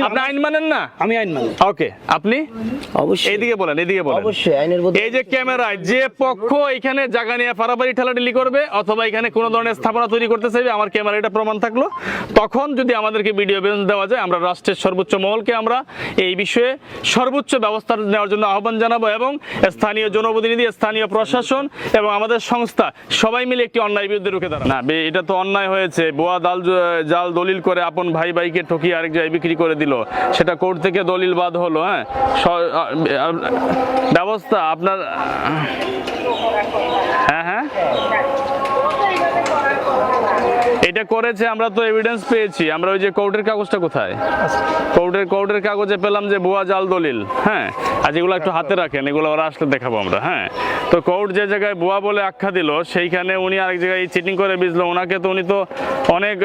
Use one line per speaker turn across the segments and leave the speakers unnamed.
আপনি আইন মানেন না?
আমি আইন মানি।
ওকে, আপনি
অবশ্যই
এইদিকে বলেন, এদিকে বলেন।
অবশ্যই আইনের মধ্যে
এই যে ক্যামেরায় যে পক্ষ এখানে জায়গা নিয়ে পারাপারি ঠেলাঠেলি করবে অথবা এখানে কোনো ধরনের স্থাপনা তৈরি করতে চাইবে, আমার ক্যামেরা এটা প্রমাণ থাকলো, তখন যদি আমাদেরকে ভিডিও বেঞ্চ দেওয়া যায়, আমরা রাষ্ট্রের সর্বোচ্চ মহলকে আমরা এই বিষয়ে সর্বোচ্চ ব্যবস্থা নেওয়ার জন্য আহ্বান জানাবো এবং স্থানীয় জনপ্রতিনিধি, স্থানীয় প্রশাসন এবং আমাদের সংস্থা সবাই মিলে একটি অন্যায় বিরুদ্ধে রুখে দাঁড়াবো। না, এটা তো অন্যায় হয়েছে। ভুয়া জাল দলিল করে আপন ভাই ভাইকে ঠকিয়ে আরেক জায়গায় বিক্রি করে দিল, সেটা কোর্ট থেকে দলিল বাদ হলো। হ্যাঁ, ব্যবস্থা আপনার। হ্যাঁ হ্যাঁ, এটা করেছে, আমরা তো এভিডেন্স পেয়েছি। আমরা ওই যে কোর্টের কাগজটা কোথায়, কোর্টের কাগজে পেলাম যে ভুয়া জাল দলিল। হ্যাঁ, আজ এগুলো একটু হাতে রাখেন, এগুলো ওরা আসলে দেখাবো আমরা। হ্যাঁ, তো কোর্ট যে জায়গায় ভুয়া বলে আখ্যা দিল, সেইখানে উনি আরেক জায়গায় চিটিং করে বুঝলো, ওনাকে তো উনি তো অনেক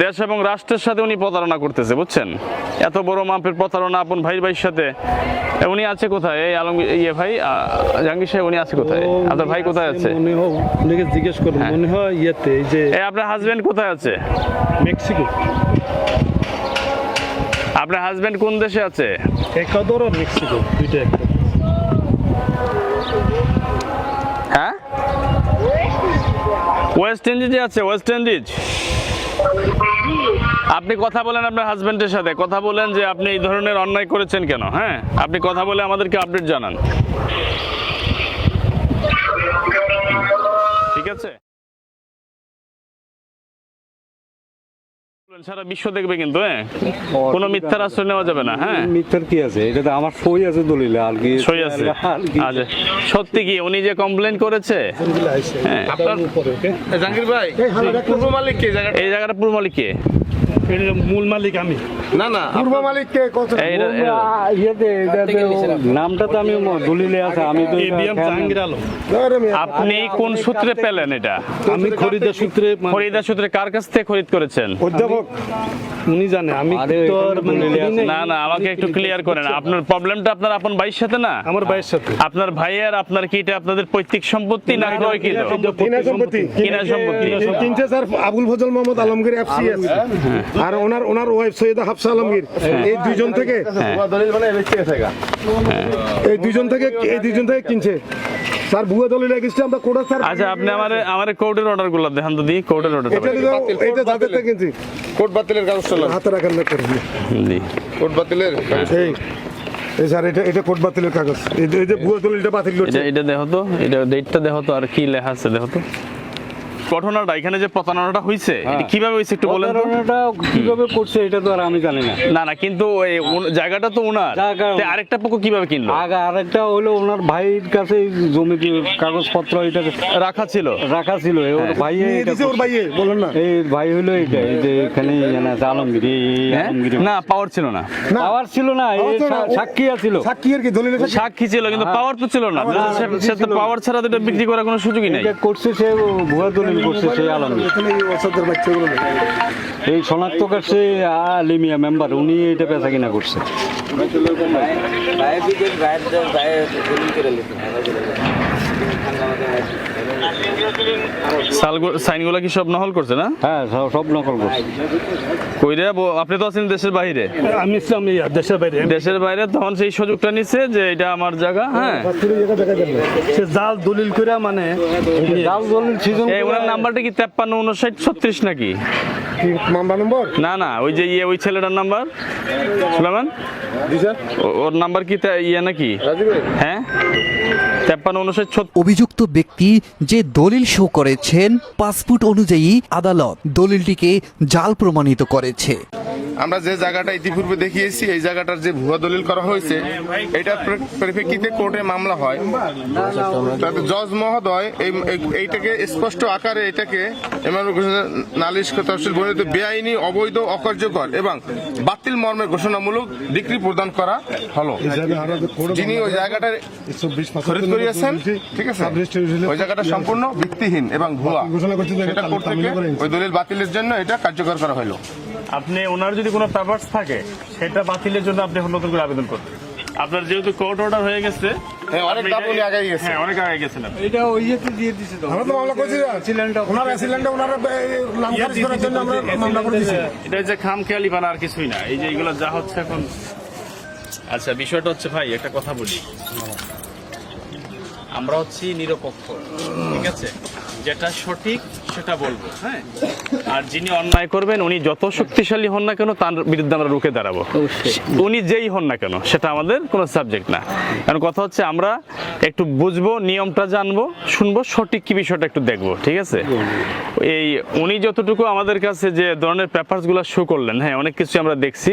দেশ এবং রাষ্ট্রের সাথে উনি প্রতারণা করতেছে, বুঝছেন? এত বড় মাপের প্রতারণা আপন ভাইয়ের সাথে। উনি আছে কোথায়? এই আলমগীর ইয়ে ভাই, জাহাঙ্গীর সাহেব, উনি আছে কোথায়? আপনার ভাই কোথায় আছে?
জিজ্ঞেস করুন, মনে হয় ইয়েতে, এই যে
আপনার হাজবেন্ড কোথায় আছে?
মেক্সিকো।
আপনার হাজবেন্ড কোন দেশে আছে?
একুয়াদর আর মেক্সিকো, দুইটা একটা।
হ্যাঁ, ওয়েস্ট ইন্ডিজে আছে, ওয়েস্ট ইন্ডিজ। আপনি কথা বলেন আপনার হাজবেন্ডের সাথে, কথা বলেন যে আপনি এই ধরনের অন্যায় করেছেন কেন। হ্যাঁ, আপনি কথা বলে আমাদেরকে আপডেট জানান, ঠিক আছে? সারা বিশ্ব দেখবে কিন্তু, হ্যাঁ, কোনো মিথ্যার আশ্রয় নেওয়া যাবে না। হ্যাঁ,
মিথ্যার কি আছে? এটা তো আমার সই আছে দলিলে, আর কি
সই আছে? আচ্ছা, সত্যি কি উনি যে কমপ্লেন করেছে? হ্যাঁ,
আপনার উপরে
জাহাঙ্গীর ভাই, পূর্ব মালিক কে?
এই জায়গাটা পূর্ব মালিক কে?
মূল মালিক আমি।
না না, পূর্ব মালিক কে?
নামটা তো আমি দলিলে আছে, আমি তো
এবিএম জাহাঙ্গীর আলম।
আপনি কোন সূত্রে পেলেন এটা?
আমি খরিদের সূত্রে,
খরিদার সূত্রে কার কাছ থেকে খরিদ করেছেন?
অধ্যাপক উনি জানে, আমি তো আর
না না, আমাকে একটু ক্লিয়ার করেন। আপনার প্রবলেমটা আপনার আপন ভাইয়ের সাথে না?
আমার ভাইয়ের সাথে।
আপনার ভাইয়ের আপনার কি এটা আপনাদের পৈতৃক সম্পত্তি না ক্রয়কৃত? কিনা সম্পত্তি।
কিনছে স্যার আবুল ফজল মোহাম্মদ আলমগীর এফসিএস আর ওনার ওয়াইফ সৈয়দা হাফসা আলমগীর। এই দুইজন থেকে কিনছে স্যার। ভুয়া দলিল এগেইনস্টে আমরা কোর্ট স্যার।
আচ্ছা, আপনি আমারে কোর্টের অর্ডারগুলো দেখান তো, দি কোর্টের অর্ডার।
এটা যাদের থেকে কিনছি,
কোর্ট বাতিলের কাগজ চলছে,
হাতে রাখার না করে
দি
কোর্ট বাতিলের
এই স্যার, এটা কোর্ট বাতিলের কাগজ। এই যে ভুয়া দলিলটা বাতিল করছে,
এটা দেখো তো, এটা ডেটটা দেখো তো, আর কি লেখা আছে দেখো তো। ঘটনাটা এখানে যে প্রতারণাটা হইছে, এটা কিভাবে হইছে একটু বলেন তো?
প্রতারণাটা কিভাবে করছে এটা তো আর আমি জানি না।
না না, কিন্তু এই জায়গাটা তো ওনার, তো আরেকটা পক্ষ কিভাবে কিনলো?
আগে আরেকটা হলো ওনার ভাইয়ের কাছে জমি কাগজপত্র এটা
রাখা ছিল।
ওর ভাই
ওর ভাইয়ে বলেন না,
এই ভাই হলো এটা, এই যে এখানে আলমগীর, আলমগীর
না, পাওয়ার ছিল না।
পাওয়ার ছিল না, সাক্ষী ছিল।
সাক্ষী আর কি দলিল
সাক্ষী ছিল, কিন্তু পাওয়ার তো ছিল না। সে তো পাওয়ার ছাড়া তো এটা বিক্রি করার কোনো সুযোগই নাই।
এটা করছে সে ভুয়া দলিল করছে সেই আলমগীর। এই শনাক্তকার সে লিমিয়া মেম্বার, উনি এটা বেচা কিনা করছে।
সাইনগুলো কি সব নকল করছে না?
হ্যাঁ, সব নকল করছে।
কইরে আপনি তো আছেন দেশের বাইরে?
আমি ইসলাম দেশের বাইরে।
দেশের বাইরে তখন সেই সুযোগটা নিচ্ছে যে এটা আমার জায়গা। হ্যাঁ,
সে জাল দলিল করে, মানে
জাল দলিল সিজন।
এই ওনার নাম্বারটা কি 535936 নাকি?
মামলা নম্বর?
না না, ওই যে ওই ছেলেটার নাম্বার সুলেমান, ওর নাম্বার কি নাকি? হ্যাঁ, 535936।
অভিযুক্ত ব্যক্তি যে দলিল শো করেছেন, পাসপোর্ট অনুযায়ী আদালত দলিলটিকে জাল প্রমাণিত করেছে।
আমরা যে জায়গাটা ইতিপূর্বে দেখিয়েছি, এই জায়গাটার যে ভুয়া দলিল করা হয়েছে, এটার পরিপ্রেক্ষিতে কোর্টে মামলা হয়। তাতে জজ মহোদয় এইটাকে স্পষ্ট আকারে এটাকে নালিশ তফসিল বর্ণিত বেআইনি, অবৈধ, অকার্যকর এবং বাতিল মর্মে ঘোষণামূলক ডিক্রি প্রদান করা হলো। যিনি ওই জায়গাটা খরিদ করিয়েছেন, ঠিক আছে, ওই জায়গাটা সম্পূর্ণ ভিত্তিহীন এবং ভুয়া। সেটা কোর্ট থেকে ওই দলিল বাতিলের জন্য এটা কার্যকর করা হলো।
আপনি ওনার যদি কোনো পেপারস থাকে, সেটা বাতিলের জন্য আপনি নতুন করে আবেদন করবেন। আপনার যেহেতু কোর্ট অর্ডার হয়ে গেছে,
হ্যাঁ, অনেক ধাপ উনি আগাই গেছে।
হ্যাঁ, অনেক আগে গেছিলেন।
আমরা তো মামলা করছি ওনার অ্যাসিডেন্টে ওনার নাম খারিজ করার জন্য আমরা মামলা করে দিয়েছি।
এটা হচ্ছে খামখেয়ালি বানা আর কিছুই না। এই যে এগুলো যা হচ্ছে এখন। আচ্ছা, বিষয়টা হচ্ছে ভাই একটা কথা বলি, আমরা হচ্ছি নিরপেক্ষ, ঠিক আছে? যেটা সঠিক সেটা বলবো, হ্যাঁ। আর যিনি অন্যায় করবেন উনি যত শক্তিশালী হন না কেন তার বিরুদ্ধে আমরা রুখে দাঁড়াবো, উনি যেই হন না কেন, সেটা আমাদের কোনো সাবজেক্ট না। কারণ কথা হচ্ছে আমরা একটু বুঝবো, নিয়মটা জানবো, শুনবো, সঠিক কি বিষয়টা একটু দেখবো, ঠিক আছে? এই উনি যতটুকু আমাদের কাছে যে ধরনের পেপারসগুলো শো করলেন, হ্যাঁ, অনেক কিছু আমরা দেখছি।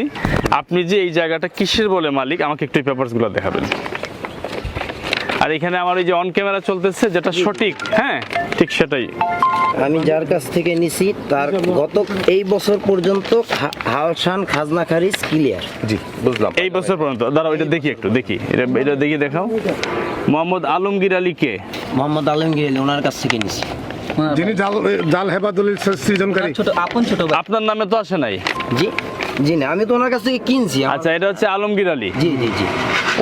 আপনি যে এই জায়গাটা কিসের বলে মালিক, আমাকে একটু এই পেপারসগুলো দেখাবেন। আর এখানে আমার এই যে অন ক্যামেরা চলতেছে, যেটা সঠিক, হ্যাঁ, ঠিক সেটাই।
আমি যার কাছ থেকে নিছি তার গত এই বছর পর্যন্ত হাওসান খাজনা খারিজ ক্লিয়ার।
জি, বুঝলাম।
এই বছর পর্যন্ত দাঁড়াও, এটা দেখি একটু, দেখি এটা দেখি, দেখাও। মোহাম্মদ আলমগীর আলী কে?
মোহাম্মদ আলমগীর আলী, ওনার কাছ থেকে নিছি।
যিনি জাল হেবা দলিল সৃজনকারী।
ছোট ছোট ভাই।
আপনার নামে তো আসে নাই।
জি জি না, আমি তো ওনার কাছ থেকে কিনছি।
আচ্ছা, এটা হচ্ছে আলমগীর আলী,
জি জি জি,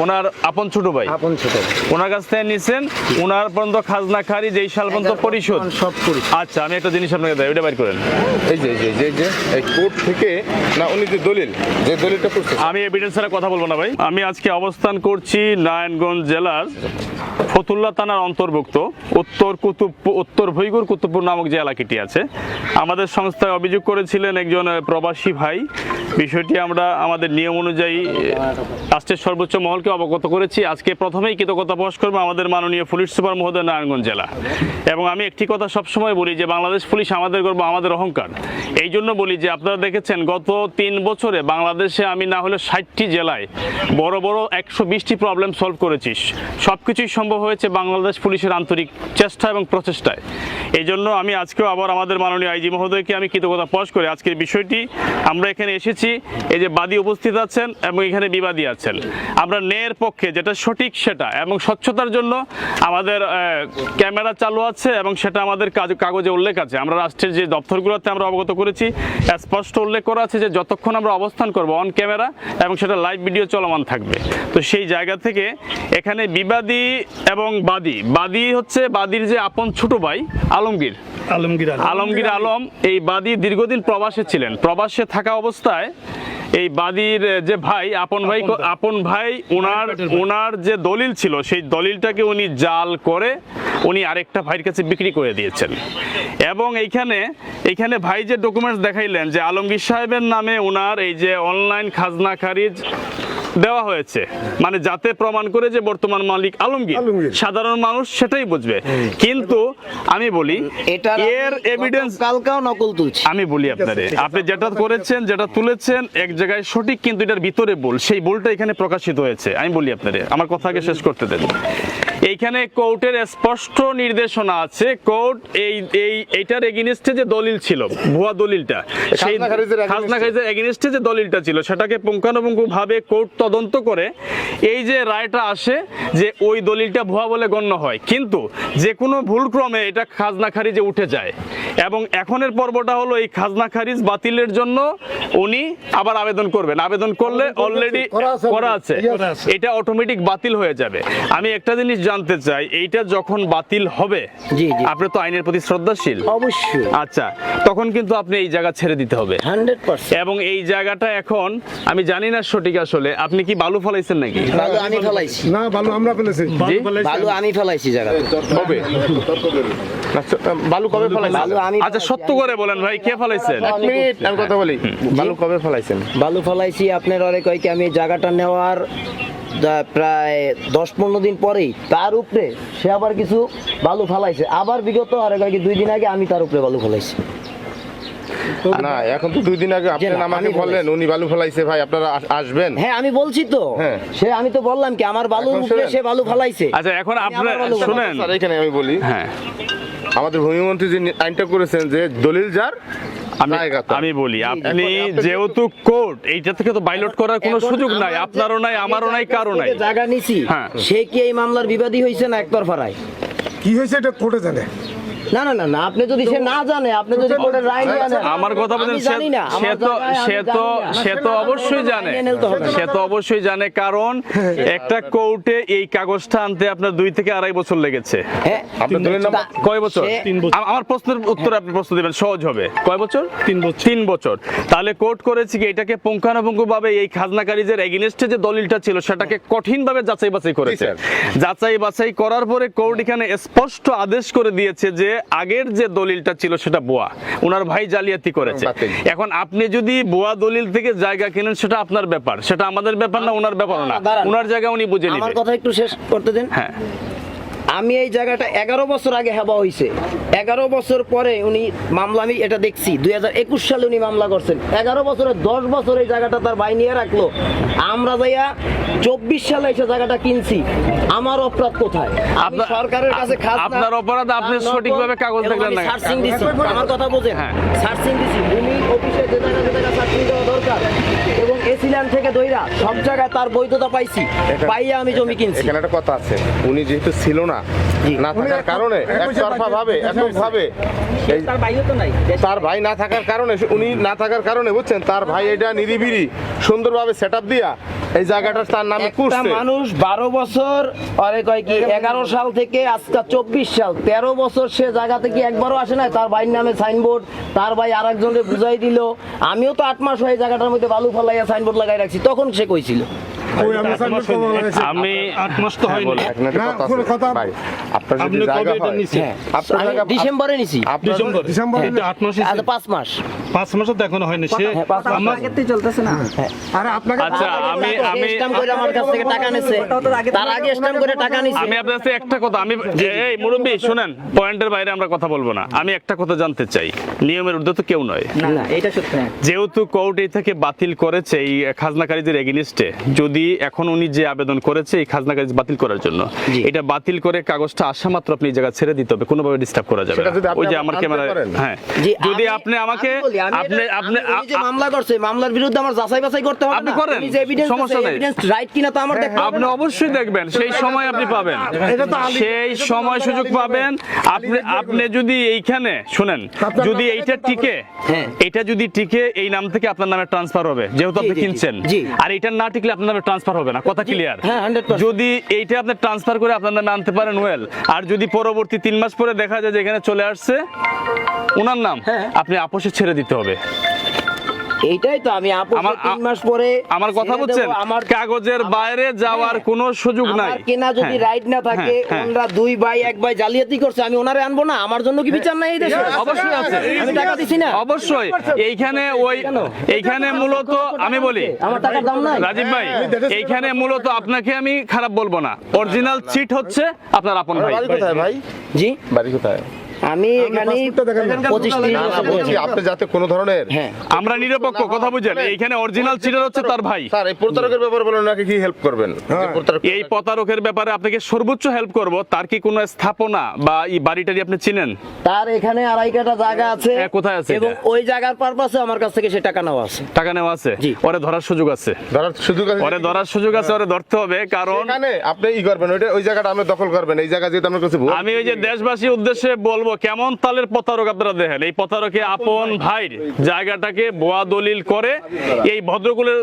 ওনার আপন ছোট ভাই।
আপন ছোট ভাই।
ওনার কাছ থেকে নিছেন, ওনার পর্যন্ত খাজনা খারিজ এই সাল পর্যন্ত পরিশোধ
সব পরিশোধ।
আচ্ছা, আমি একটা জিনিস আপনাকে দেয়, ওইটা বাইর করেন।
এই যে এই কোর্ট থেকে না, উনি যে দলিলটা করছে,
আমি এভিডেন্স ছাড়া কথা বলবো না ভাই। আমি আজকে অবস্থান করছি নারায়ণগঞ্জ জেলার ফতুল্লা থানার অন্তর্ভুক্ত উত্তর ভৈগুর কুতুবপুর নামক যে এলাকাটি আছে। আমাদের সংস্থায় অভিযোগ করেছিলেন একজন প্রবাসী ভাই। বিষয়টি আমরা আমাদের নিয়ম অনুযায়ী রাষ্ট্রের সর্বোচ্চ মহলকে অবগত করেছি। আজকে প্রথমেই কৃতজ্ঞতা প্রকাশ করবো আমাদের মাননীয় পুলিশ সুপার মহোদয়, নারায়ণগঞ্জ জেলা। এবং আমি একটি কথা সবসময় বলি যে বাংলাদেশ পুলিশ আমাদের গর্ব, আমাদের অহংকার। এই জন্য বলি যে আপনারা দেখেছেন গত 3 বছরে বাংলাদেশে আমি না হলে 60টি জেলায় বড় বড় 120টি প্রবলেম সলভ করেছি। সব কিছুই সম্ভব হয়েছে বাংলাদেশ পুলিশের আন্তরিক চেষ্টা এবং প্রচেষ্টায়। এই জন্য আমি আজকেও আবার আমাদের মাননীয় আইজি মহোদয়কে আমি কৃতজ্ঞতা প্রকাশ করি। আজকের বিষয়টি আমরা এখানে এসেছি, এই যে বাদী উপস্থিত আছেন এবং এখানে বিবাদী আছেন, আমরা ন্যায়ের পক্ষে, যেটা সঠিক সেটা, এবং স্বচ্ছতার জন্য আমাদের ক্যামেরা চালু আছে এবং সেটা আমাদের কাগজে উল্লেখ আছে। আমরা রাষ্ট্রের যে দপ্তরগুলোতে আমরা অবগত করেছি, স্পষ্ট উল্লেখ করা আছে যে যতক্ষণ আমরা অবস্থান করব অন ক্যামেরা এবং সেটা লাইভ ভিডিও চলমান থাকবে। তো সেই জায়গা থেকে এখানে বিবাদী এবং বাদী হচ্ছে বাদীর যে আপন ছোট ভাই আলমগীর আলম। এই বাদী দীর্ঘদিন প্রবাসে ছিলেন। প্রবাসে থাকা অবস্থায় এই বাদীর যে ভাই, আপন ভাই, ওনার যে দলিল ছিল সেই দলিলটাকে উনি জাল করে উনি আরেকটা ভাইয়ের কাছে বিক্রি করে দিয়েছেন। এবং এইখানে ভাই যে ডকুমেন্টস দেখাইলেন যে আলমগীর সাহেবের নামে ওনার এই যে অনলাইন খাজনা খারিজ দেওয়া হয়েছে, মানে যাতে প্রমাণ করে যে বর্তমান মালিক আলমগীর, সাধারণ মানুষ সেটাই বুঝবে। কিন্তু আমি বলি এর এভিডেন্স
কালকাও নকল তুলছি।
আমি বলি আপনারে, আপনি যেটা করেছেন, যেটা তুলেছেন এক জায়গায় সঠিক, কিন্তু এটার ভিতরে ভুল, সেই ভুলটা এখানে প্রকাশিত হয়েছে। আমি বলি আপনারে, আমার কথাকে শেষ করতে দেন। এইখানে কোর্টের স্পষ্ট নির্দেশনা আছে, কোর্ট এইটার এগেইনস্টে যে দলিল ছিল, ভুয়া দলিলটা, সেই খাজনা খারিজের এগেইনস্টে যে দলিলটা ছিল, সেটাকে পুঙ্খানুপুঙ্খভাবে কোর্ট তদন্ত করে এই যে রায়টা আসে যে ওই দলিলটা ভুয়া বলে গণ্য হয়। কিন্তু যে কোনো ভুলক্রমে এটা খাজনা খারিজে উঠে যায় এবং এখনের পর্বটা হলো এই খাজনা খারিজ বাতিলের জন্য উনি আবার আবেদন করবেন। আবেদন করলে অলরেডি করা আছে, এটা অটোমেটিক বাতিল হয়ে যাবে। আমি একটা জিনিস জানতে চাই, এইটা যখন বাতিল হবে, আপনি তো আইনের প্রতি শ্রদ্ধাশীল
অবশ্যই,
আচ্ছা, তখন কিন্তু আপনি এই জায়গা ছেড়ে দিতে হবে
100%।
এবং এই জায়গাটা এখন আমি জানি না সঠিক, আসলে আপনি কি বালু ফলাইছেন নাকি?
বালু আমি ফেলাইছি
না, বালু আমরা ফেলেছি।
বালু আমি ফেলাইছি জায়গা।
কবে বালু কবে ফেলাইছেন?
বালু আমি
আচ্ছা, সত্য করে বলেন ভাই, কে ফলাইছেন?
এক মিনিট আমি কথা বলি, বালু কবে ফেলাইছেন?
বালু ফেলাইছি আপনার অনেক কয় কি, আমি জায়গাটা নেওয়ার প্রায় 10-15 দিন পরেই তার উপরে সে আবার কিছু বালু ফেলাইছে। আবার বিগত আর কয় কি 2 দিন আগে আমি তার উপরে বালু ফেলাইছি।
না, এখন তো 2 দিন আগে আপনি আমাকে বললেন উনি বালু ফেলাইছে, ভাই আপনারা আসবেন।
হ্যাঁ, আমি বলছি তো, আমি তো বললাম কি আমার বালুর উপরে সে বালু ফেলাইছে।
আচ্ছা, এখন আপনি শুনেন,
স্যার এখানে আমি বলি,
হ্যাঁ,
আমাদের ভূমিমন্ত্রী যে আইনটা করেছেন যে দলিল যার,
আমি বলি, আপনি যেহেতু কোর্ট, এইটা থেকে তো বাইলট করার কোনো সুযোগ নাই, আপনারও নাই, আমারও নাই, কারো নাই।
জায়গা নিছি, সে কি এই মামলার বিবাদী হয়েছে না একতরফা রায়?
কি হয়েছে এটা কোর্টে জানে।
না না না না, আপনি যদি সে না জানে, আপনি যদি কোর্টের রায় নিয়ে আনেন,
আমার কথা বলছেন
আমি জানি না, আমার
সে তো
জায়গায় আমি
সে
জানি
তো
না।
সে তো অবশ্যই
আপনার
জানে,
রায় নিয়ে নিতে হবে।
সে তো অবশ্যই জানে, কারণ একটা কোর্টে এই কাগজটা আনতে আপনার 2 থেকে 2.5 বছর লেগেছে।
হ্যাঁ,
আপনার দলিল নাম্বার
তা-
কয় বছর?
সে-
3 বছর।
আমার প্রশ্নের উত্তর আপনি প্রশ্ন দিবেন, সহজ হবে। কয় বছর?
3 বছর।
3 বছর। তাহলে কোর্ট করেছে কি এটাকে পুঙ্খানুপুঙ্খভাবে এই খাজনাকারীদের এগেইনস্টে যে দলিলটা ছিল সেটাকে কঠিনভাবে যাচাই বাছাই করেছে।
জি,
যাচাই বাছাই করার পরে কোর্ট এখানে স্পষ্ট আদেশ করে দিয়েছে যে আগের যে দলিলটা ছিল সেটা ভুয়া, ওনার ভাই জালিয়াতি করেছে।
বাতিল।
এখন আপনি যদি ভুয়া দলিল থেকে জায়গা কিনেন সেটা আপনার ব্যাপার, সেটা আমাদের ব্যাপার না, ওনার ব্যাপার না,
দাঁড়ান।
ওনার জায়গা উনি বুঝে
আমার
নেবেন।
কথা একটু শেষ করতে দেন।
হ্যাঁ,
আমি এই জায়গাটা 11 বছর আগে হেবা হয়েছে, 11 বছর পরে উনি মামলা, আমি এটা দেখছি 2021 সালে উনি মামলা করছেন। 11 বছরে 10 বছর এই জায়গাটা তার ভাই নিয়ে রাখলো, আমরা যাইয়া 24 সালে এসে জায়গাটা কিনছি। আমার অপরাধ কোথায়? আমি
আপনার-
সরকারের কাছে খাজনা,
আপনার অপরাধ, আপনি
তার
সঠিকভাবে কাগজ
এবং
দেখলেন
আমি
না।
সার্চিং দিছি, আমার কথা বোঝেন,
হ্যাঁ।
সার্চিং দিছি, উনি অফিসে যে জায়গা সার্চিং দেওয়া দরকার এবং এসিল্যান্ড থেকে দইরা সব জায়গায় তার বৈধতা পাইছি, পাইয়া আমি জমি কিনছি।
এখানে একটা কথা আছে, উনি যেহেতু ছিল না, না থাকার কারণে একতরফা ভাবে এককভাবে এই
তার ভাইও তো নাই।
তার ভাই না থাকার কারণে, উনি না থাকার কারণে বুঝছেন, তার ভাই এটা নিরিবিলি সুন্দরভাবে সেটআপ দিয়া এই জায়গাটা তার নামে
একটা
করছে।
মানুষ 12 বছর, আরে কয় কি 11 সাল থেকে আজকে 24 সাল, 13 বছর সে জায়গা থেকে একবারও আসে না। তার ভাইয়ের নামে সাইনবোর্ড, তার ভাই আরেকজনকে বুঝাই দিল। আমিও তো 8 মাস হয়ে জায়গাটার মধ্যে বালু ফলাইয়া সাইনবোর্ড লাগাই রাখছি, তখন সে কইছিল।
আমি
8 মাস তো হয়নি।
বলেন।
এখন একটা
না,
কথা
কোনো
আছে,
কথা-
ভাই, আপনার যদি
আপনি কবে
জায়গা
এটা
হয়,
নিছেন?
হ্যাঁ,
আপনার
আমি
জায়গা-
ডিসেম্বরে নিছি।
আপনার
ডিসেম্বরে
এটা 8 মাস
আচ্ছা 5 মাস।
5 মাসও তো এখনো হয়নি। সে
হ্যাঁ, 5 মাস
আমার
আগেই চলতেছে না।
আরে আপনাকে
আচ্ছা, আমি
স্ট্যাম্প করে আমার কাছ থেকে টাকা নিছে, তার আগে স্ট্যাম্প করে টাকা নিছে।
আমি আপনার কাছে একটা কথা, আমি এই মুরব্বী শুনেন, পয়েন্টের বাইরে আমরা কথা বলবো না। আমি একটা কথা জানতে চাই, নিয়মের ঊর্ধ্বে তো কেউ নয়।
না, এটা সত্যি না।
যেহেতু কোর্ট এই থেকে বাতিল করেছে এই খাজনাকারীদের এগেইনস্টে, যদি এখন উনি যে আবেদন করেছে এই খাজনাকারী বাতিল করার জন্য,
জি।
এটা বাতিল করে কাগজটা আসা মাত্র আপনি এই জায়গা ছেড়ে দিতে হবে, কোনোভাবে ডিস্টার্ব করা যাবে
সেটা
না।
যদি আপনি
ওই যে আমার
আনতে
ক্যামেরা,
পারেন।
হ্যাঁ,
জি,
যদি
আমি-
আপনি আমাকে
আমি বলি, আমি
আপনি
এটা-
আপনি
উনি যে মামলা করছে, মামলার বিরুদ্ধে আমার যাচাই বাছাই করতে হবে
আপনি
না?
করেন,
উনি যে evidence
সমস্যা
দিছে,
নেই।
evidence right কিনা তা আমার দেখতে হবে
আপনি
না?
অবশ্যই দেখবেন, সেই সময় আপনি পাবেন, সেই সময় সুযোগ পাবেন। আপনি যদি এইখানে শুনেন, যদি এইটা টিকে,
হ্যাঁ।
এটা যদি টিকে, এই নাম থেকে আপনার নামে ট্রান্সফার হবে, যেহেতু আপনি
জি, জি,
কিনছেন।
জি।
আর এটা না টিকলে আপনার নামে ট্রান্সফার হবে না, কথা ক্লিয়ার?
হ্যাঁ, 100%।
যদি এইটা আপনি ট্রান্সফার করে আপনার নামে আনতে পারেন ওয়েল, আর যদি পরবর্তী 3 মাস পরে দেখা যায় যে এখানে চলে আসছে ওনার নাম,
হ্যাঁ।
আপনি আপোষে ছেড়ে দিতে হবে।
এইটাই তো আমি আপু
আমার-
3 মাস পরে
আমার কথা
ছেড়ে
বুঝছেন,
দেবো, আমার
কাগজের বাইরে যাওয়ার
হ্যাঁ।
কোনো সুযোগ নাই।
আমার কেনা যদি
হ্যাঁ।
রাইট না থাকে,
হ্যাঁ, হ্যাঁ।
ওনারা 2 ভাই 1 ভাই জালিয়াতি করছে, আমি ওনারে আনবো না? আমার জন্য কি বিচার নাই এই দেশে?
অবশ্যই আছে,
আমি টাকা দিছি না?
অবশ্যই। এইখানে মূলত আমি বলি,
আমার টাকার দাম নাই?
রাজীব ভাই, এইখানে মূলত আপনাকে আমি খারাপ বলবো না, অরিজিনাল চিট হচ্ছে আপনার আপন ভাই।
বাড়ি কোথায় ভাই?
জি,
বাড়ি কোথায়?
আমি এখানে 25-30
না, না,
বছর
বলছি
ধরে।
আপনি যাতে কোনো ধরনের
হ্যাঁ,
আমরা নিরপেক্ষ, কথা বুঝেন, এইখানে অরিজিনাল চিটার হচ্ছে তার ভাই।
স্যার, এই প্রতারকের ব্যাপারে বলেন, নাকি কি হেল্প করবেন? যে প্রতারক-
এই প্রতারকের ব্যাপারে আপনাকে সর্বোচ্চ হেল্প করব। তার কি কোনো স্থাপনা বা এই বাড়িটারি আপনি চিনেন?
তার এখানে 2.5 কাঠা জায়গা আছে।
হ্যাঁ, কোথায় আছে
এবং
এটা?
ওই জায়গার পারপাসে আমার কাছ থেকে সে টাকা নেওয়া আছে।
টাকা নেওয়া আছে?
জি।
ওরে ধরার সুযোগ আছে,
ধরার সুযোগ আছে?
ওরে ধরার সুযোগ আছে, ওরে ধরতে হবে। কারণ
এখানে আপনি ই করবেন, ওই জায়গাটা আপনি দখল করবেন, এই জায়গা যেহেতু আমার কাছে ভুল।
আমি ওই যে দেশবাসীর উদ্দেশ্যে বলবো, কেমন তালের প্রতারক আপনারা দেখেন। এই প্রতারকে আপন ভাইর জায়গাটাকে ভুয়া দলিল করে এই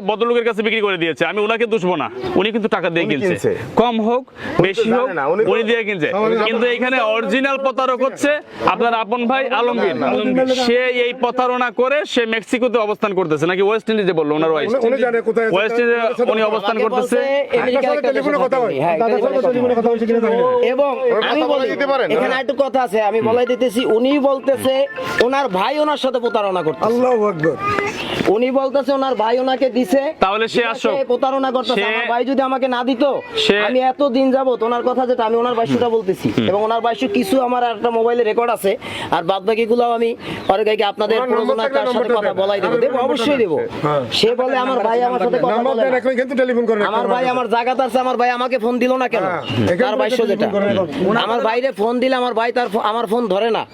ভদ্রলোকের কাছে বিক্রি করে দিয়েছে। আমি ওনাকে দুষবো না, উনি কিন্তু টাকা দিয়ে
উনি
কিনছে,
কিনছে।
কম হোক বেশি হোক,
জানে না, উনি তো-
উনি দিয়ে কিনছে। কিন্তু এখানে অরিজিনাল প্রতারক হচ্ছে আপনার আপন ভাই আলমগীর। সে এই প্রতারণা করে সে মেক্সিকোতে অবস্থান করতেছে, নাকি ওয়েস্ট ইন্ডিজে বললো ওনার ওয়াইফ।
উনি জানে কোথায় আছে।
ওয়েস্ট ইন্ডিজে উনি অবস্থান
আমাকে
করতেছে।
বলছে আমেরিকার একটা
টেলিফোনে কথা হয়।
হ্যাঁ,
দাদার সাথে টেলিফোনে কথা হয়েছে কিনা জানি না।
এবং আমি
কথা বলে
বলি,
দিতে পারেন?
এখানে একটু কথা আছে, আমি বলাই দিতেছি। উনি বলতেছে ওনার ভাই ওনার সাথে প্রতারণা করতেছে।
আল্লাহু আকবার।
উনি বলতেছে ওনার ভাই ওনাকে দিছে,
তাহলে সে আসুক।
সে প্রতারণা করতেছে।
সে-
আমার ভাই যদি আমাকে না দিত,
সে-
আমি এত দিন যাবত ওনার কথা যেটা আমি ওনার ভাষ্যটা বলতেছি, এবং ওনার ভাষ্য কিছু আমার একটা মোবাইলে রেকর্ড আছে, আর বাদ বাকি গুলো আমি পরে গাইকে আপনাদের
ওনার নম্বর
প্রয়োজনে
থাকলে
তার সাথে
নম্বরটা
কথা
দেন।
বলাই দেবো, দেবো, অবশ্যই দেবো।
হ্যাঁ।
সে বলে আমার ভাই আমার সাথে কথা
নাম্বার
বলে
দেন,
না।
এখন কিন্তু টেলিফোন করেন।
আমার ভাই আমার জায়গাতে আছে, আমার ভাই আমাকে ফোন দিল না কেন?
হ্যাঁ, এখানে
তার ভাষ্য
টেলিফোন
যেটা,
করেন এখন।
আমার ভাইরে ফোন দিলে আমার ভাই আমার ফোন ধরে না,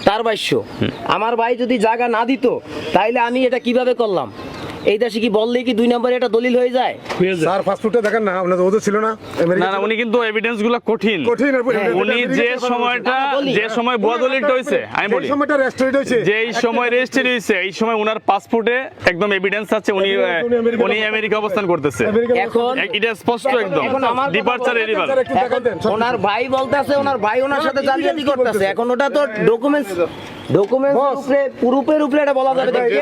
তার ভাষ্য। আমার ভাই যদি জায়গা না দিত, তাইলে আমি এটা কিভাবে করলাম? এই দেশে কি বললেই কি 2 নম্বরে এটা দলিল হয়ে যায়?
স্যার পাসপোর্টে দেখেন না ওনাদের ওদের ছিল না
না না, উনি কিন্তু এভিডেন্স গুলো কঠিন।
কঠিন
উনি যে সময়টা যে সময় ভুয়া দলিলটা হয়েছে, আমি বলি
এই সময়টা রেজিস্ট্রেড হয়েছে
যে এই সময় রেজিস্ট্রি হয়েছে, এই সময় উনার পাসপোর্টে একদম এভিডেন্স আছে উনি আমেরিকা অবস্থান করতেছে।
এখন
এটা স্পষ্ট একদম
এখন আমার কথা
ডিপারচার
বলতে-
এরিভাল।
একটু দেখান দেন
ওনার ভাই বলতেছে ওনার ভাই ওনার সাথে জালিয়াতি করতেছে। এখন ওটা তো ডকুমেন্টস উপরে প্রুফের উপরে এটা বলা যাবে যে কে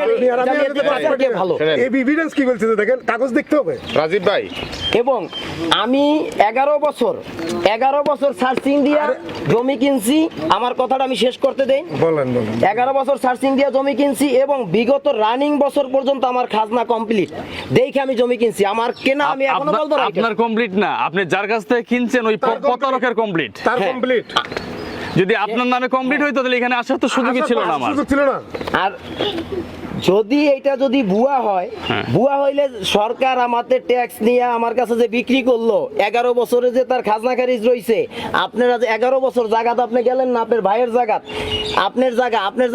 জালিয়াতি করছে আর কে ভালো।
এই এভিডেন্স কি বলছে যে দেখেন কাগজ দেখতে হবে
রাজীব ভাই,
এবং আমি 11 বছর সার্চিং দিয়া জমি কিনছি। আমার কথাটা আমি শেষ করতে দেই।
বলেন
11 বছর সার্চিং দিয়া জমি কিনছি এবং বিগত রানিং বছর পর্যন্ত আমার খাজনা কমপ্লিট দেখে আমি জমি কিনছি। আমার কেনা আমি এখনো বলবো না।
আপনার কমপ্লিট না, আপনি যার কাছ থেকে কিনছেন ওই প্রতারকের কমপ্লিট।
তার
হ্যাঁ।
কমপ্লিট
যদি আপনার নামে কমপ্লিট হইতো তাহলে এখানে আসার তো সুযোগই ছিল না আমার।
সুযোগ ছিল না
আর যদি এটা যদি ভুয়া হয়, ভুয়া হইলে সরকার আমাদের ট্যাক্স নিয়ে আমার কাছে যে বিক্রি করলো 11 বছরে যে তার খাজনা খারিজ রয়েছে, আপনারা যে 11 বছর জায়গাতে আপনি গেলেন না, আপনার ভাইয়ের জায়গা, আপনার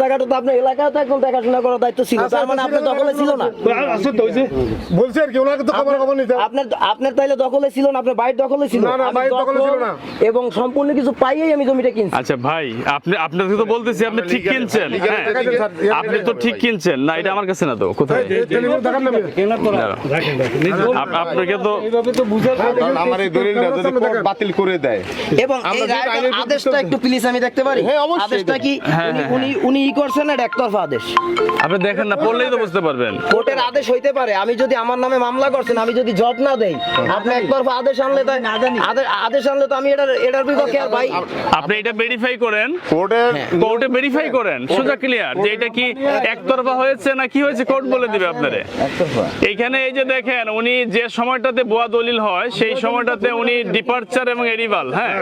জায়গাটা তো আপনার এলাকায় তো একদম দেখাশোনা করার দায়িত্ব ছিল, তার মানে আপনার দখলে ছিল না।
আছে তো ওই যে
বলছে আর কি ওনাকে তো খবর নিতে
আপনার তাইলে দখলে ছিল না, আপনার ভাইয়ের দখলে ছিল।
না, না,
আমি
ভাইয়ের দখলে ছিল
দখল
না।
এবং সম্পূর্ণ কিছু পাইয়েই আমি জমিটা কিনছি।
আচ্ছা ভাই, আপনাকে তো বলতেছি আপনি ঠিক কিনছেন, হ্যাঁ, আপনি তো ঠিক কিনছেন না, এটা আমার কাছে না তো কোথায়
টেলিফোন দেখান না
আপনাকে তো
এইভাবে তো বুঝার
কারণ আমার এই দলিলটা যদি কোর্ট বাতিল করে দেয়,
এবং এই
আমরা যে
রায়টার
আইনের
আদেশটা একটু প্লিজ আমি দেখতে পারি?
হ্যাঁ, অবশ্যই
আদেশটা কি উনি ই করছেন না, এটা একতরফা আদেশ।
আপনি দেখেন না, পড়লেই তো বুঝতে পারবেন।
কোর্টের আদেশ হইতে পারে, আমি যদি আমার নামে মামলা করছেন, আমি যদি জব না দেই, আপনি একতরফা আদেশ আনলে তাই আদেশ আনলে তো আমি এটার বিপক্ষে আর ভাই।
আপনি এটা ভেরিফাই করেন,
কোর্টের
কোর্টে ভেরিফাই করেন, সোজা ক্লিয়ার যে এটা কি একতরফা হয়েছে না কি হয়েছে, কোর্ট বলে দিবে আপনারে। এইখানে এই যে দেখেন, উনি যে সময়টাতে ভুয়া দলিল হয় সেই সময়টাতে উনি ডিপারচার এবং এরিভাল, হ্যাঁ,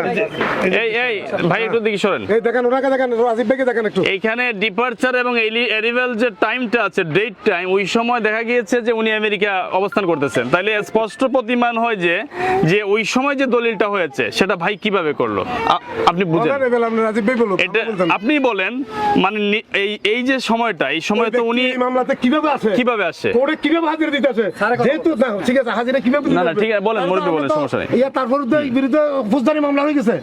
এই ভাই একটু দিকে সরেন।
এই দেখেন ওনাকে দেখেন, রাজীব ভাইকে দেখেন একটু।
এইখানে ডিপারচার এবং এরিভাল যে টাইমটা আছে, ডেট টাইম, ওই সময় দেখা গিয়েছে যে উনি আমেরিকা অবস্থান করতেছেন। তাইলে স্পষ্ট প্রতিমান হয় যে ওই সময় যে দলিলটা হয়েছে সেটা ভাই কিভাবে করলো, আপনি বুঝেন।
রাজীব ভাই বলুন
এটা আপনি বলেন, মানে এই যে সময়টা, এই সময় তো উনি
এই মামলাতে কিভাবে আসে কোর্টে কিভাবে হাজিরা দিতে আসে, যেহেতু না, ঠিক আছে হাজিরা কিভাবে দিতে
না,
আসবে?
ঠিক আছে, বলেন,
তারপর
মুরব্বি বলেন,
আমরা তো-
সমস্যা নেই।
ইয়া তার বিরুদ্ধে ফৌজদারি মামলা হয়ে গেছে,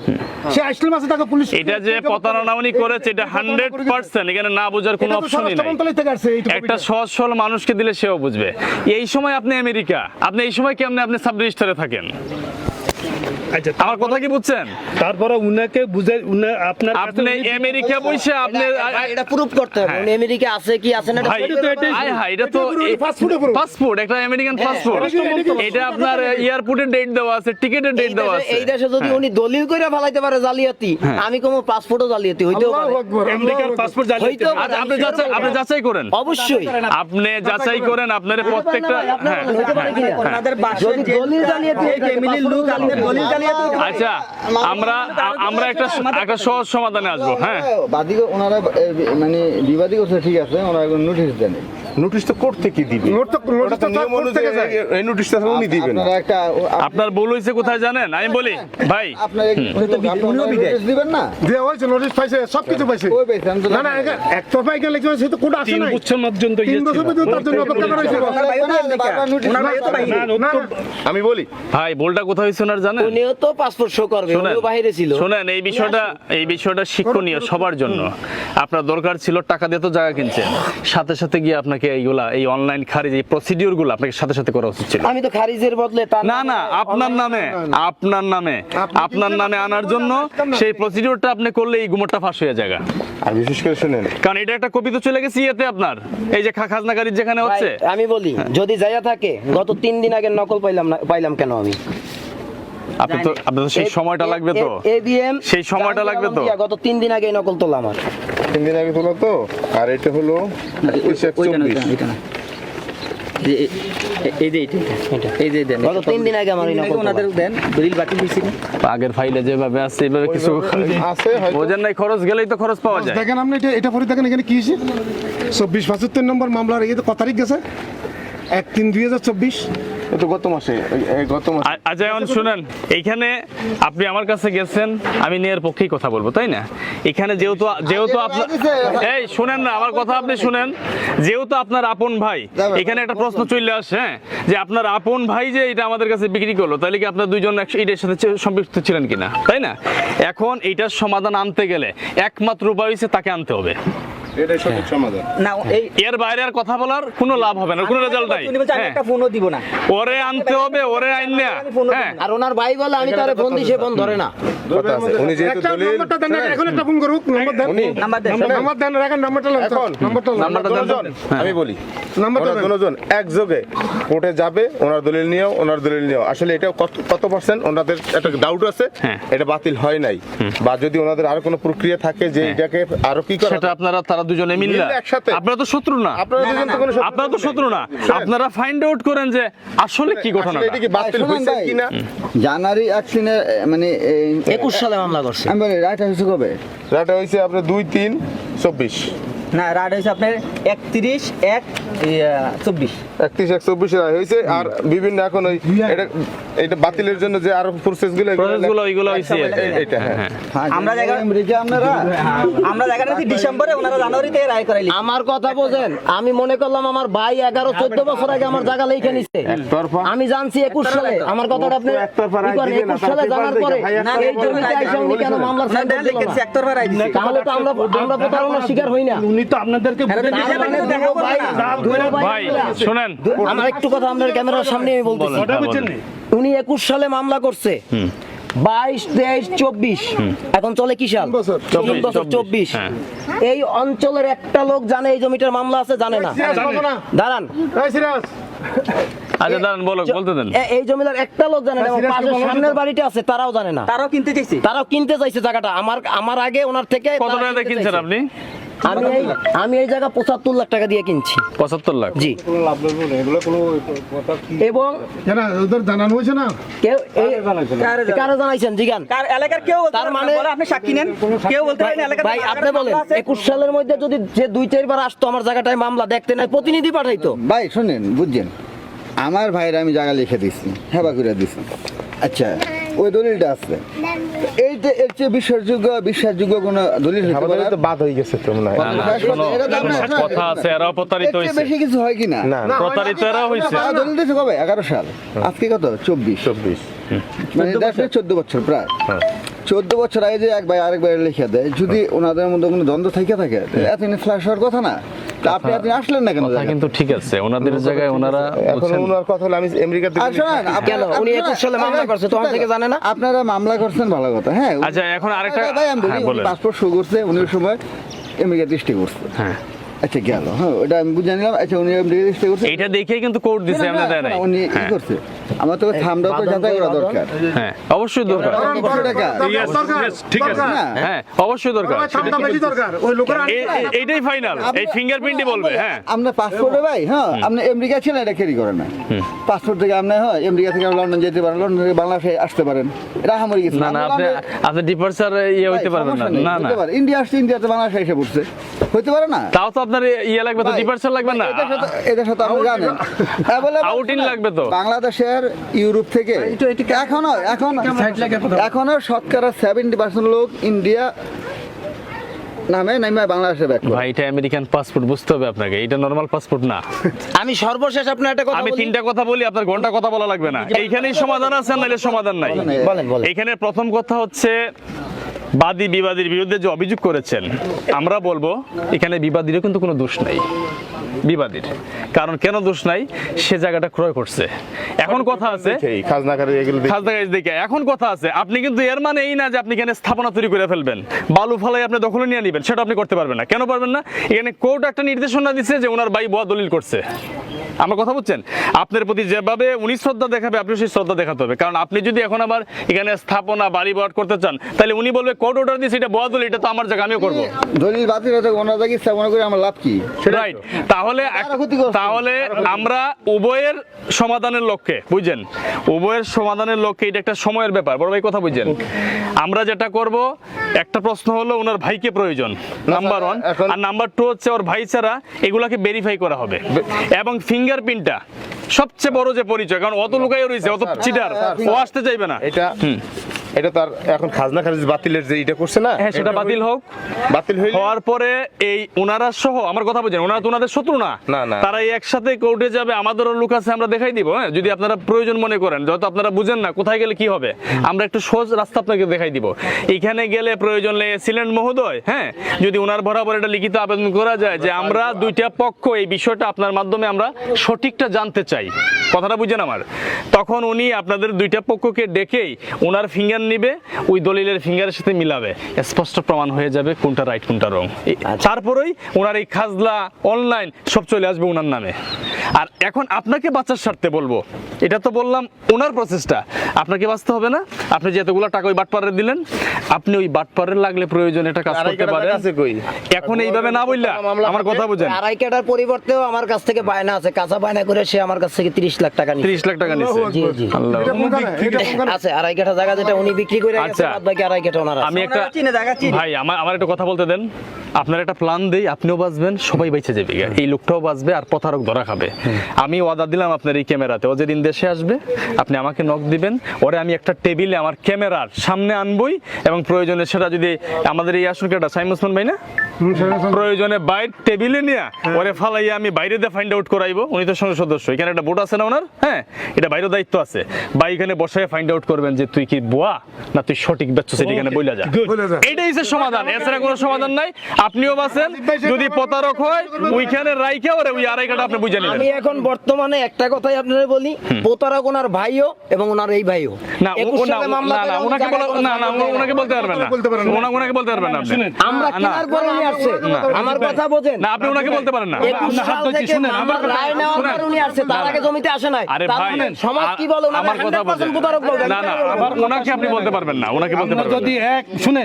সে আসলে মাসে তাকে পুলিশ
এটা যে প্রতারণা উনি করেছে এটা 100%, এখানে না বোঝার কোনো
এটা তো
অপশনই
স্বরাষ্ট্র
নাই।
মন্ত্রণালয় থেকে আসছে এইটুকু
একটা সহজ সরল মানুষকে দিলে সেও বুঝবে। এই সময় আপনি আমেরিকা, আপনি এই সময় কেমনে আপনি সাব রেজিস্টারে থাকেন?
আচ্ছা
আমার কথা কি বুঝছেন?
তারপরে উনাকে বুঝাই আপনার কাছে
আপনি আমেরিকা বসে আপনি
এটা প্রুফ করতে হবে উনি আমেরিকা আছে কি আছে না, এটা
ভাই,
proof করতে হবে।
আয় হায়, এটা তো পাসপোর্ট, একটা আমেরিকান পাসপোর্ট, এটা আপনার এয়ারপোর্টের ডেট দেওয়া আছে, টিকেটের ডেট দেওয়া আছে।
এই দেশে যদি উনি দলিল কইরা ফেলাইতে পারে জালিয়াতি, আমি কোন পাসপোর্টও জালিয়াতি হইতেও পারে।
আল্লাহু আকবার,
আমেরিকার পাসপোর্ট জালিয়াতি
হইতেও পারে।
আচ্ছা, আপনি যাচাই করেন,
অবশ্যই
আপনি যাচাই করেন, আপনার প্রত্যেকটা, হ্যাঁ,
হইতে পারে কিনা? যদি দলিল জালিয়াতি হয়, ফ্যামিলির লোক আপনার দলিল জালিয়াতি হইতে পারে।
আচ্ছা, আমরা একটা সহজ সমাধানে আসবো, হ্যাঁ।
বাদী ওনারা মানে বিবাদী করছে, ঠিক আছে, ওনারা এখন নোটিশ দেন।
নোটিশ তো কোর্ট থেকে দিবে, ওটা তো নিয়ম অনুযায়ী এই নোটিশটা উনি দিবেন।
আপনারা একটা
আপনার ভুল হয়েছে কোথায় জানেন? আমি বলি ভাই,
আপনার নোটিশ দিবেন না,
দেওয়া হয়েছে, নোটিশ পাইছে, সবকিছু পাইছে।
ওই পেয়েছে, আমি তো
না না একতরফা এখানে লিখে সে তো কোর্ট আসে
3
নাই,
বছর পর্যন্ত
3 বছর পর্যন্ত তার জন্য অপেক্ষা করা হয়েছিল। না, না,
আমি বলি
ভাই ভুলটা কোথায় হয়েছে ওনার জানেন?
উনিও তো পাসপোর্ট শো করবে, উনিও বাইরে ছিল।
শোনেন, এই বিষয়টা শিক্ষণীয় সবার জন্য। আপনার দরকার ছিল টাকা দিয়ে তো জায়গা কিনছেন, সাথে সাথে গিয়ে আপনাকে এই অনলাইন খারিজ, এই প্রসিডিউর গুলো আপনাকে সাথে সাথে করা উচিত ছিল।
আমি তো খারিজের বদলে তার
না, আপনার নামে আনার জন্য সেই প্রসিডিউরটা আপনি করলে এই গুমরটা ফাঁস হয়ে যায়।
আর বিশেষ করে শুনেন,
কারণ এটা একটা কপি তো চলে গেছে ইয়েতে, আপনার এই যে খাজনা খারিজ যেখানে হচ্ছে।
ভাই, আমি বলি যদি যাইয়া থাকে, গত 3 দিন আগে নকল পাইলাম কেন আমি?
আপনার তো সেই সময়টা লাগবে তো,
এবিএম
সেই সময়টা লাগবে তো।
গত 3 দিন আগে নকল তোলা আমার।
3 দিন আগে তোলা তো, আর এটা হলো 21/24।
গত 3 দিন আগে আমার এই নকল তোলা।
আগের ফাইলে যেভাবে আছে এইভাবে কিছু
আছে হয়তো।
বোঝেন নাই, খরচ গেলেই তো খরচ পাওয়া যায়।
দেখেন আপনি এটা পরে দেখেন এখানে কি হয়েছে, 24/75 নম্বর মামলার এই তো কত তারিখ গেছে, 1/3/2024
এ তো গত মাসে
আচ্ছা এখন শুনেন, এইখানে আপনি আমার কাছে গেছেন, আমি নিয়ের পক্ষেই কথা বলবো, তাই না? এখানে যেহেতু আপনার, এই শুনেন না আমার কথা, আপনি শুনেন, যেহেতু আপনার আপন ভাই, এখানে একটা প্রশ্ন চলে আসে, হ্যাঁ, যে আপনার আপন ভাই যে এটা আমাদের কাছে বিক্রি করলো, তাহলে কি আপনার দুইজন এটার সাথে সম্পৃক্ত ছিলেন কিনা, তাই না? এখন এইটার সমাধান আনতে গেলে একমাত্র উপায় হচ্ছে তাকে আনতে হবে।
এটাই সঠিক সমাধান।
না এই
এর বাইরে আর কথা বলার কোনো লাভ হবে না, কোনো রেজাল্ট নাই।
উনি বলছে আমি
হ্যাঁ,
একটা ফোনও দিব না।
ওরে আনতে হবে, ওরে আইন না। হ্যাঁ,
আর ওনার ভাই বলে আমি তারে ফোন দিই, সে ফোন ধরে না।
কথা আছে, উনি যেহেতু
একটা
দলিল
নাম্বারটা দেন, এখন একটা ফোন করুক, নাম্বার দেন,
নাম্বার দেন।
নাম্বার দেন, রাখেন নাম্বারটা দেন,
এখন
নাম্বারটা দেন,
দুজন, আমি বলি
নাম্বারটা
ওরা
দেন।
দুজন একযোগে কোর্টে যাবে, ওনার দলিল নিয়েও আসলে এটা কত পার্সেন্ট ওনাদের একটা ডাউট আছে,
হ্যাঁ।
এটা বাতিল হয় নাই, বা যদি ওনাদের আরো কোনো প্রক্রিয়া থাকে যে এটাকে আরো কি করা
সেটা তারা দুজনে মিললে,
মিললে একসাথে।
আপনারা তো শত্রু না,
আপনারা দুজন তো কোনো শত্রু
আপনারা তো শত্রু না, আপনারা ফাইন্ড আউট করেন যে আসলে কি ঘটনা।
আসলে এটা কি বাতিল
শুনুন
হয়েছে
ভাই,
কিনা।
জানুয়ারি 1 মানে
21 সালে মামলা করছে।
আমি বলি রাইট হয়েছে কবে?
এটা হয়েছে আপনার 2-3-24
না রাড হয়েছে আপনার 31/1/24।
31-1-24 হয়েছে। আর বিভিন্ন এখন ওই এটা বাতিলের জন্য যে আরো প্রসেস গুলো
ওইগুলো হইছে
এটা হ্যাঁ
আমরা জায়গা আমরা জায়গাটা ডিসেম্বরে, ওনারা জানুয়ারিতে রায় করাইলি।
আমার কথা বোঝেন, আমি মনে করলাম আমার ভাই 11-14 বছর আগে আমার জায়গা লেখে নিচ্ছে, আমি জানছি 21 সালে। আমার কথাটা আপনি কি করেন? 21 সালে জানার পরে এই জমিতে আইসা উনি কেন মামলার সাইন দিল না?
সেক্টর ভাই রায় দিছে।
তাহলে তো আমরা প্রতারণার শিকার হই না।
উনি তো আপনাদেরকে
ভাই শুনেন,
আমার একটু কথা আপনার ক্যামেরার সামনে আমি বলতেছি।
কথা বুঝছেন নি?
উনি 21 সালে মামলা করছে, 22-23-24 এখন চলে কি সাল? 24।
হ্যাঁ।
এই অঞ্চলের একটা লোক জানে এই জমিটার মামলা আছে? জানে না। দাঁড়ান,
এই সিরাজ,
আচ্ছা দাঁড়ান, বলতে দেন।
এই জমিদার একটা লোক জানে না, এবং পাশের সামনের বাড়িটা আছে তারাও জানে না।
তারাও কিনতে চাইছে।
তারাও কিনতে চাইছে জায়গাটা আমার আগে ওনার থেকে।
কত
তারা
টাকা কিনছেন
চাইছে।
আপনি?
আমি এই জায়গা 75 লাখ টাকা দিয়ে কিনছি।
75 লাখ?
জি। এবং
জানা ওদের জানানো হয়েছে না?
কেউ কারে জানাইছেন জিগান?
কার এলাকার কেউ বলতে
তার
পারে না,
মানে-
বলে আপনি সাক্ষী নেন, কেউ বলতে পারে না এলাকার।
ভাই আপনি বলেন, 21 সালের মধ্যে যদি যে 2-4 বার আসতো আমার জায়গাটায় মামলা দেখতে, নাই প্রতিনিধি পাঠাইতো।
ভাই শুনেন, বুঝছেন, আমার ভাইয়ের আমি জায়গা লিখে দিচ্ছি, হেবা করে দিচ্ছি। আচ্ছা, ওই দলিলটা আছে, এইটা এর চেয়ে বিশ্বাসযোগ্য কোনো দলিল হতে পারে?
আমাদের তো বাদ হয়ে গেছে তো মনে হয়।
এটা তো আপনার-
কথা আছে, এরাও প্রতারিত
এর চেয়ে
হয়েছে।
বেশি কিছু হয় কিনা?
না না
প্রতারিত এরাও হয়েছে।
দলিল দিয়েছে কবে? 11 সাল। আজকে কত? 24। মানে 14 বছর প্রায়। 14 বছর আগে যে এক ভাই আরেক ভাই লিখে দেয়, যদি ওনাদের মধ্যে কোনো দ্বন্দ্ব থেকে থাকে, এতদিন ফ্ল্যাশ হওয়ার কথা না। তা আপনি আসলেন না কেন?
কথা কিন্তু ঠিক আছে, ওনাদের জায়গায় ওনারা
এখন
বলছেন।
ওনার কথা হলো আমি আমেরিকাতে
আর শোনেন,
কেন? উনি 21 সালে মামলা করছে, তখন থেকে জানে না?
আপনারা মামলা করছেন, ভালো কথা। হ্যাঁ,
আচ্ছা, এখন আরেকটা-
ভাই আমি বলি,
হ্যাঁ,
উনি
বলেন।
পাসপোর্ট শো করছে, উনি ওই সময় আমেরিকা দৃষ্টি করছে।
হ্যাঁ,
আচ্ছা গেল, হ্যাঁ ওটা আমি বুঝে নিলাম। আচ্ছা, উনি আমেরিকা দৃষ্টি করছে,
এইটা দেখেই কিন্তু কোর্ট দিছে, আমরা দেয় নাই।
উনি কি
হ্যাঁ,
করছে? আমার তো থামটা তো যাচাই করা দরকার।
হ্যাঁ, অবশ্যই দরকার।
কত টাকা?
ঠিক আছে
না,
হ্ঁ, অবশ্যই দরকার।
দামটা বেশি দরকার, ওই লোকের
এইটাই ফাইনাল, এই ফিঙ্গারপ্রিন্টই বলবে। হ্যাঁ,
আপনার পাসপোর্টে ভাই, হ্যাঁ আপনি আমেরিকা ছিলেন, এটা ক্যারি করে না। পাসপোর্ট থেকে আপনি হ্যাঁ আমেরিকা থেকে লন্ডন যেতে পারেন, লন্ডন থেকে বাংলাদেশে আসতে পারেন, এটা হামরি গেছে।
না না, আপনি ডিপার্চার হইতে পারবেন না। না না,
ইন্ডিয়া আসছে, ইন্ডিয়াতে বাংলাদেশে এসে পড়ছে, হইতে পারে না?
তাও তো আপনার লাগবে তো,
ভাই,
ডিপার্চার লাগবে না,
এদের সাথে আপনি জানেন
আউটিং লাগবে তো।
বাংলাদেশের ইউরোপ থেকে এখনো শতকরা 70% লোক ইন্ডিয়া নামে বাংলাদেশে ব্যাক করে।
ভাই এটা আমেরিকান পাসপোর্ট, বুঝতে হবে আপনাকে, এটা নরমাল পাসপোর্ট না।
আমি সর্বশেষ আপনার একটা কথা
আমি
বলি।
3টা কথা বলি, আপনার ঘন্টা কথা বলা লাগবে না। এইখানেই সমাধান আছে, নাহলে সমাধান নাই।
বলেন বলেন।
এখানে প্রথম কথা হচ্ছে, বাদী বিবাদীর বিরুদ্ধে যে অভিযোগ করেছেন, আমরা বলবো এখানে বিবাদীরও কিন্তু কোনো দোষ নাই, বিবাদীর। কারণ কেন দোষ নাই? সে জায়গাটা ক্রয় করছে। এখন কথা আছে,
এই খাজনাকারী এগুলো দেখে-
খাজনা গাছ দেখে এখন কথা আছে, আপনি কিন্তু এর মানে এই না যে আপনি এখানে স্থাপনা তৈরি করে ফেলবেন, বালু ফালাই আপনি দখলে নিয়ে নেবেন, সেটা আপনি করতে পারবেন না। কেন পারবেন না? এখানে কোর্ট একটা নির্দেশনা দিচ্ছে যে ওনার ভাই ভুয়া দলিল করছে। আমার কথা বুঝছেন? আপনার প্রতি যেভাবে উনি শ্রদ্ধা দেখাবে, আপনি সেই শ্রদ্ধা দেখাতে হবে। কারণ আপনি যদি এখন আবার এখানে স্থাপনা বাড়ি বাড় করতে চান, তাহলে উনি বলবে কোর্ট অর্ডার দিয়েছে, এটা ভুয়া দলিল, এটা তো আমার জায়গা, আমিও করবো।
দলিল বাতিল হতে ওনার জায়গায় স্থাপনা করে আমার লাভ কি?
রাইট। তাহলে আমরা উভয়ের সমাধানের লক্ষ্যে, বুঝছেন, উভয়ের সমাধানের লক্ষ্যে, এটা একটা সময়ের ব্যাপার, বড় ভাই কথা বুঝছেন। আমরা যেটা করব, একটা প্রশ্ন হলো ওনার ভাইকে প্রয়োজন, নাম্বার 1, আর নাম্বার 2 হচ্ছে ওর ভাই ছাড়া এগুলাকে ভেরিফাই করা হবে, এবং ফিঙ্গারপ্রিন্টটা সবচেয়ে বড় যে পরিচয়, কারণ অত লুকাই রয়েছে, অত চিটার, ও আসতে চাইবে না।
এটা তার এখন খাজনা খারিজ বাতিলের যে এটা করছে না,
হ্যাঁ সেটা বাতিল হোক,
বাতিল
হওয়ার পরে এই ওনারা সহ, আমার কথা বুঝেন, ওনারা তো ওনাদের শত্রু না,
না।
তারা এই একসাথে কোর্টে যাবে, আমাদেরও লোক আছে, আমরা দেখাই দিব। হ্যাঁ, যদি আপনারা প্রয়োজন মনে করেন, যত আপনারা বুঝেন না কোথায় গেলে কি হবে, আমরা একটু সহজ রাস্তা আপনাকে দেখাই দিব। এখানে গেলে প্রয়োজন ছিলেন মহোদয়, হ্যাঁ, যদি ওনার বরাবর এটা লিখিত আবেদন করা যায় যে আমরা দুইটা পক্ষ এই বিষয়টা আপনার মাধ্যমে আমরা সঠিকটা জানতে চাই, কথাটা বুঝেন আমার, তখন উনি আপনাদের দুইটা পক্ষকে ডেকেই ওনার ফিঙ্গার নিবে, ওই দলিলের ফিঙ্গারের সাথে মিলাবে, স্পষ্ট প্রমাণ হয়ে যাবে কোনটা রাইট কোনটা রং। তারপরেই ওনার এই খাজলা অনলাইন সব চলে আসবে ওনার নামে। আর এখন আপনাকে বাঁচার স্বার্থে বলবো, এটা তো বললাম ওনার প্রসেসটা, আপনাকে বাঁচতে হবে না। আপনি যে এতগুলো টাকা ওই বাটপারে দিলেন, আপনি ওই বাটপারের লাগলে প্রয়োজন এটা কাজ করতে পারেন। এখন এইভাবে না বললা, আমার কথা বুঝেন,
আড়াই কাটার পরিবর্তেও আমার কাছ থেকে বায়না আছে, কাঁচা বায়না করে সে আমার কাছ থেকে 30 লাখ টাকা নিচ্ছে।
30 লাখ টাকা নিচ্ছে?
জি জি
আল্লাহ।
আছে আড়াই কাঠা জায়গা যেটা উনি বিক্রি করে গেছে,
আচ্ছা।
বাদ বাকি আড়াই কাঠা ওনার আছে।
আমি একটা ভাই, আমার একটা কথা বলতে দেন, আপনার একটা প্ল্যান দেই, আপনিও বাঁচবেন, সবাই বেঁচে যাবে, এই লোকটাও বাঁচবে আর প্রতারক ধরা খাবে। আমি ওয়াদা দিলাম আপনার এই ক্যামেরাতে, ও যেদিন দেশে আসবে আপনি আমাকে নক দিবেন, ওরে আমি একটা টেবিলে আমার ক্যামেরার সামনে আনবই, এবং প্রয়োজনে সেটা যদি আমাদের এই আসন কেটা সাইম ওসমান ভাই না, প্রয়োজনে বাইরে টেবিলে নিয়ে ওরে ফালাইয়া আমি বাইরে দিয়ে ফাইন্ড আউট করাইবো। উনি তো সংসদ সদস্য, এখানে একটা বোর্ড আছে না ওনার, হ্যাঁ, এটা বাইরেও দায়িত্ব আছে, বা এখানে বসায় ফাইন্ড আউট করবেন যে তুই কি বুয়া না তুই সঠিক বেচছ, সেটা এখানে বইলা যা। এটাই হচ্ছে সমাধান, এছাড়া কোনো সমাধান নাই। আপনিও বাঁচেন, যদি প্রতারক হয় ওইখানে রাইখে ওরে ওই আড়াই কাটা আপনি বুঝে নেবেন।
আমি এখন বর্তমানে একটা কথাই আপনাদের বলি, প্রতারক ওনার ভাইও এবং ওনার এই ভাইও
না, ওনাকে বলতে পারবেন না, ওনাকে বলতে পারবেন না আপনি।
আমরা কেনার পরে উনি আসছে, আমার কথা বোঝেন
না, আপনি ওনাকে বলতে পারেন না।
21 সাল থেকে মামলার রায় নেওয়ার পর উনি আসছে, তার আগে জমিতে আসে নাই।
আরে
তার
ভাই,
মানে সমাজ কি বলে, ওনাকে
আমার কথা
100%
বলছেন,
প্রতারক বলবে।
না, ওনাকে আপনি বলতে পারবেন না, ওনাকে বলতে পারবেন
যদি
না।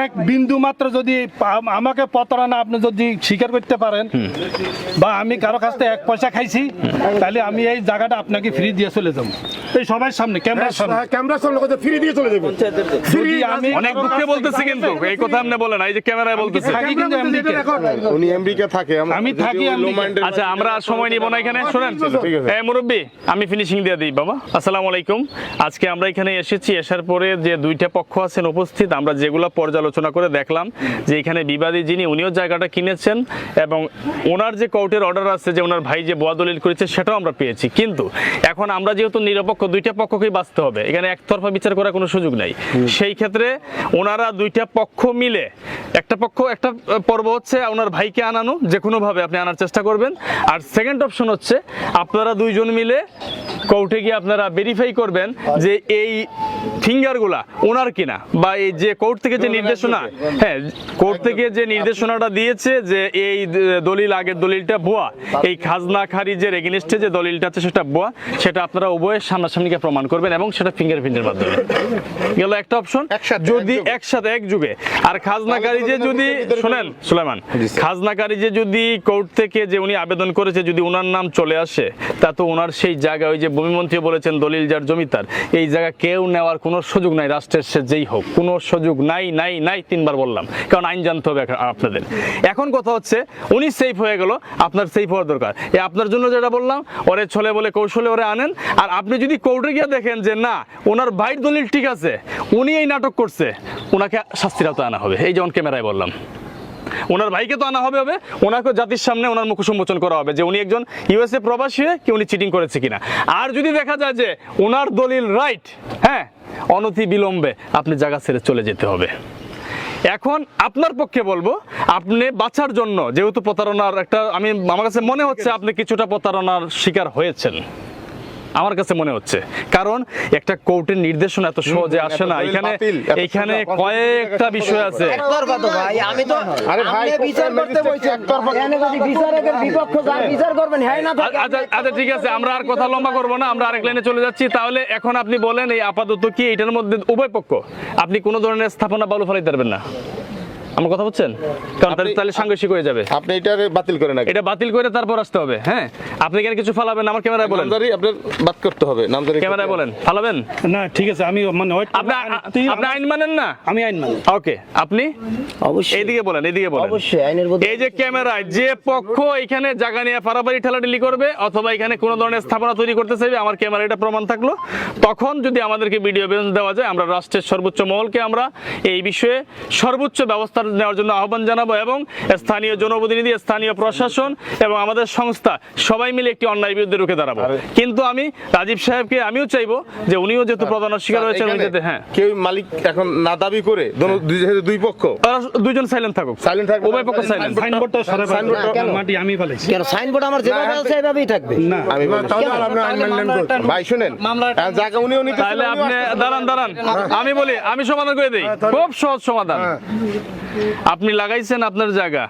এক বিন্দু মাত্র যদি আমাকে প্রতারণা আপনি যদি স্বীকার করতে পারেন, বা আমি কারো কাছ থেকে 1 পয়সা খাইছি, তাহলে আমি এই জায়গাটা আপনাকে ফ্রি দিয়ে চলে যাবো, এই সবার সামনে, ক্যামেরার সামনে।
ক্যামেরার সামনে কথা ফ্রি দিয়ে চলে যাবে।
যদি আমি
অনেক দুঃখে বলতেছি, কিন্তু এই কথা আপনি বলেন, এই যে ক্যামেরায় বলতেছে।
থাকি কিন্তু আমেরিকায়।
উনি আমেরিকা থাকে,
আমি থাকি আমেরিকায়।
আচ্ছা, আমরা আর সময় নিব না এখানে, শুনেন এই মুরব্বী, আমি ফিনিশিং দিয়ে দিই বাবা। আসসালামু আলাইকুম। আজকে আমরা এখানে এসেছি, আসার পরে যে দুইটা পক্ষ আছেন উপস্থিত, আমরা যেগুলো পর্যালোচনা করে দেখলাম যে এখানে বিবাদী যিনি, উনিও জায়গাটা কিনেছেন, এবং ওনার যে কোর্টের অর্ডার আছে যে ওনার ভাই যে বোয়া দলিল করেছে সেটাও আমরা পেয়েছি। কিন্তু এখন আমরা যেহেতু নিরপেক্ষ, দুইটা পক্ষকেই বাঁচতে হবে, এখানে একতরফা বিচার করার কোনো সুযোগ নাই। সেই ক্ষেত্রে ওনারা দুইটা পক্ষ মিলে, একটা পর্ব হচ্ছে ওনার ভাইকে আনানো, যে কোনোভাবে আপনি আনার চেষ্টা করবেন, আর সেকেন্ড অপশন হচ্ছে আপনারা দুইজন মিলে কোর্টে গিয়ে আপনারা ভেরিফাই করবেন যে এই ফিঙ্গারগুলা ওনার কিনা, বা এই যে কোর্ট থেকে যে নির্দেশনা, হ্যাঁ, কোর্ট থেকে যে নির্দেশনাটা দিয়েছে যে এই দলিল, আগের দলিলটা ভুয়া, এই খাজনা খারিজের এগেইনস্টে যে দলিলটা আছে সেটা ভুয়া, সেটা আপনারা উভয়ের সামনাসামনিকে প্রমাণ করবেন, এবং সেটা ফিঙ্গারপ্রিন্টের মাধ্যমে গেল একটা অপশন। যদি একসাথে এক যুগে, আর খাজনা খারিজে যদি, শোনেন সুলাইমান, খাজনা খারিজে যদি কোর্ট থেকে যে উনি আবেদন করেছে যদি ওনার নাম চলে আসে, তা তো ওনার সেই জায়গায়, ওই যে ভূমিমন্ত্রী বলেছেন দলিল যার জমিতার, এই জায়গা কেউ নেওয়ার কোনো সুযোগ নাই, রাষ্ট্রের সে যেই হোক, কোনো সুযোগ নাই, 3বার বললাম, কারণ আইন জানতে হবে আপনাদের। এখন কথা হচ্ছে উনি সেফ হয়ে গেল, আপনার সেফ হওয়ার দরকার। এই আপনার জন্য যেটা বললাম, ওরে ছলে বলে কৌশলে ওরে আনেন, আর আপনি যদি কোর্টে গিয়ে দেখেন যে না ওনার ভাইয়ের দলিল ঠিক আছে, উনি এই নাটক করছে, ওনাকে শাস্তির আওতায় আনা হবে। এই যেমন ক্যামেরায় বললাম, ওনার ভাইকে তো আনা হবে, ওনাকে জাতির সামনে ওনার মুখ সম্মোচন করা হবে যে উনি একজন ইউএসএ প্রবাসী হয়ে কি উনি চিটিং করেছে কিনা। আর যদি দেখা যায় যে ওনার দলিল রাইট, হ্যাঁ, অনতি বিলম্বে আপনি জায়গা ছেড়ে চলে যেতে হবে। এখন আপনার পক্ষে বলবো, আপনি বাঁচার জন্য, যেহেতু প্রতারণার একটা, আমার কাছে মনে হচ্ছে আপনি কিছুটা প্রতারণার শিকার হয়েছেন, আমার কাছে মনে হচ্ছে, কারণ একটা কোর্টের নির্দেশনা এত সহজে আসে না, এখানে কয়েকটা বিষয় আছে।
একতরফা তো ভাই, আমি তো,
আরে ভাই,
আপনি বিচার করতে বলছেন, এখানে যদি বিচারকের বিপক্ষ যার বিচার করবেন, হ্যাঁ না থাকে।
আচ্ছা ঠিক আছে, আমরা আর কথা লম্বা করবো না, আমরা আরেক লাইনে চলে যাচ্ছি। তাহলে এখন আপনি বলেন, এই আপাতত কি এটার মধ্যে উভয় পক্ষ আপনি কোনো ধরনের স্থাপনা বালু ফেলাইতে পারবেন না? আমার কথা বুঝছেন? কারণ তাহলে সাংঘর্ষিক হয়ে যাবে।
আপনি এটারে বাতিল করেন আগে।
এটা বাতিল করে তারপর আসতে হবে। হ্যাঁ, আপনি এখানে কিছু ফালাবেন, আমার ক্যামেরায় বলেন।
নামজারি আপনার বাদ করতে হবে, নামজারি
ক্যামেরায় বলেন, ফালাবেন?
না ঠিক আছে, আমি মানে
আপনি আইন মানেন না?
আমি আইন মানি।
ওকে, আপনি
অবশ্যই
এইদিকে বলেন, এইদিকে বলেন।
অবশ্যই আইনের মধ্যে
এই যে ক্যামেরায় যে পক্ষ এখানে জায়গা নিয়ে পারাপারি ঠেলাঠেলি করবে অথবা এখানে কোনো ধরনের স্থাপনা তৈরি করতে চাইবে, আমার ক্যামেরা এটা প্রমাণ থাকলো, তখন যদি আমাদেরকে ভিডিও এভিডেন্স দেওয়া যায়, আমরা রাষ্ট্রের সর্বোচ্চ মহলকে আমরা এই বিষয়ে সর্বোচ্চ ব্যবস্থা নেওয়ার জন্য আহ্বান জানাবো এবং স্থানীয় জনপ্রতিনিধি, স্থানীয় প্রশাসন এবং আমাদের সংস্থা সবাই মিলে একটি অন্যায় বিরুদ্ধে রুখে দাঁড়াবো। কিন্তু আমি রাজীব সাহেবকে আমিও চাইবো যে উনিও যেহেতু প্রধান শিকার হয়েছেন, উনি যাতে হ্যাঁ
কেউ মালিক এখন না দাবি করে দুই পক্ষ
তারা দুইজন সাইলেন্ট থাকুক,
সাইলেন্ট থাকবে,
উভয় পক্ষ সাইলেন্ট।
সাইনবোর্ডটা সরে
কেন?
মাটি আমি ফেলাইছি।
কেন সাইনবোর্ড আমার যেভাবে আছে সেভাবেই থাকবে?
না
আমি
তাহলে আপনি আইন মেনটেন করুন।
ভাই শুনেন, জায়গা উনিও নিতে
তাহলে আপনি দাঁড়ান, আমি বলি, আমি সমাধান করে দিই, খুব সহজ সমাধান। আপনি লাগাইছেন আপনার জায়গা,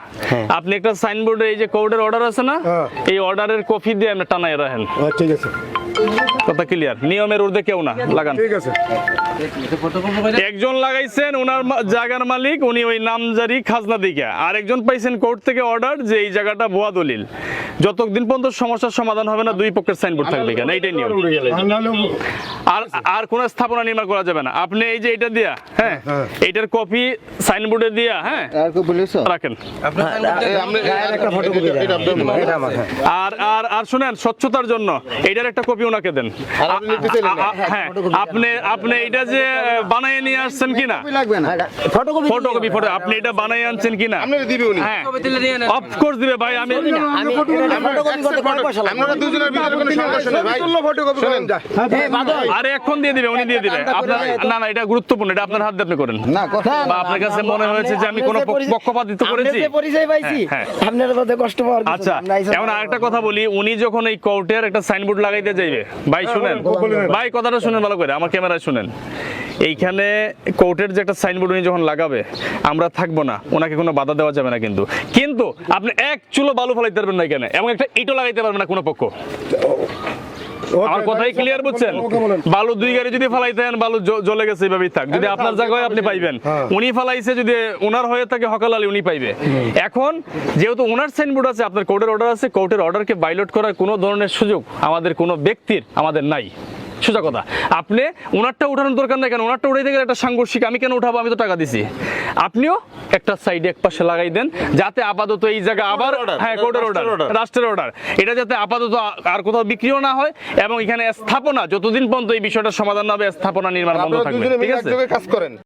আপনি একটা সাইনবোর্ডে এই যে কোর্টের অর্ডার আছে না, এই অর্ডারের কপি দিয়ে আপনি টানাই রাখেন।
ঠিক আছে,
কথা ক্লিয়ার? নিয়মের ঊর্ধ্বে কেউ না, লাগান।
ঠিক আছে।
একজন লাগাইছেন ওনার জায়গার মালিক, উনি ওই নামজারি খাজনা দিকে, আর একজন পাইছেন কোর্ট থেকে অর্ডার যে এই জায়গাটা ভুয়া দলিল। যতদিন পর্যন্ত সমস্যার সমাধান হবে না, দুই পক্ষের সাইনবোর্ড থাকবে কেন, এইটাই নিয়ম। আর আর কোন স্থাপনা নির্মাণ করা যাবে না। আপনি এই যে এটা দিয়া, হ্যাঁ, এইটার কপি সাইনবোর্ডে দিয়া, হ্যাঁ,
আর কেউ বলেছো?
রাখেন।
একটা ফটোকপি
আর আর আর শুনেন, স্বচ্ছতার জন্য এইটার একটা কপি ওনাকে দেন। হ্যাঁ, আপনি এটা যে বানায় নিয়ে আসছেন কিনা,
লাগবে না।
ফটোকপি
ফটো আপনি এটা বানায় আনছেন কিনা,
আপনারা দিবে উনি।
হ্যাঁ, অফকোর্স দিবে ভাই। আমি
আমি ফটোকপি করতে কয় পয়সা লাগবে?
আপনারা দুজনের ভিতরে কোনো সংঘর্ষ নেই ভাই,
ফটোকপি করেন যা।
আরে এখন দিয়ে দিবে, উনি দিয়ে দিবে আপনার। না, এটা গুরুত্বপূর্ণ, এটা আপনার হাত দিয়ে আপনি করেন।
না কথা
বা আপনার কাছে মনে হয়েছে যে আমি কোনো পক্ষপাতিত্ব করেছি?
পরিচয় পাইছি,
হ্যাঁ।
আপনার মধ্যে কষ্ট পাওয়ার কিছু
আচ্ছা,
নাই।
এখন আরেকটা কথা বলি, উনি যখন এই কোর্টের একটা সাইনবোর্ড লাগাইতে যাইবে, ভাই শুনেন, ভাই কথাটা শুনেন ভালো করে, আমার ক্যামেরায় শুনেন। এইখানে কোর্টের যে একটা সাইনবোর্ড উনি যখন লাগাবে, আমরা থাকবো না, ওনাকে কোনো বাধা দেওয়া যাবে না। কিন্তু আপনি এক চুলো বালু ফেলাইতে পারবেন না এখানে, এবং একটা ইটও লাগাইতে পারবেন না কোনো পক্ষ। আমার কথাই ক্লিয়ার বুঝছেন? বালু 2 গাড়ি যদি ফালাইতেন, বালু জ্বলে গেছে, এইভাবেই থাক। যদি আপনার জায়গায় আপনি পাইবেন, উনি ফালাইছে, যদি ওনার হয়ে থাকে হকাল আলী, উনি পাইবে। এখন যেহেতু ওনার সাইনবোর্ড আছে, আপনার কোর্টের অর্ডার আছে, কোর্টের অর্ডারকে ভায়োলেট করার কোনো ধরনের সুযোগ আমাদের কোনো ব্যক্তির আমাদের নাই। সোজা কথা, আপনি ওনারটা উঠানোর দরকার নাই। কেন ওনারটা উঠাইতে গেলে একটা সাংঘর্ষিক, আমি কেন উঠাবো, আমি তো টাকা দিছি। আপনিও একটা সাইডে এক পাশে লাগাই দেন, যাতে আপাতত এই জায়গা আবার, হ্যাঁ, কোর্টের অর্ডার, রাষ্ট্রের অর্ডার, এটা যাতে আপাতত আর কোথাও বিক্রিও না হয়, এবং এখানে স্থাপনা যতদিন পর্যন্ত এই বিষয়টার সমাধান না হবে, স্থাপনা নির্মাণ বন্ধ থাকবে। ঠিক আছে?
কাজ করেন।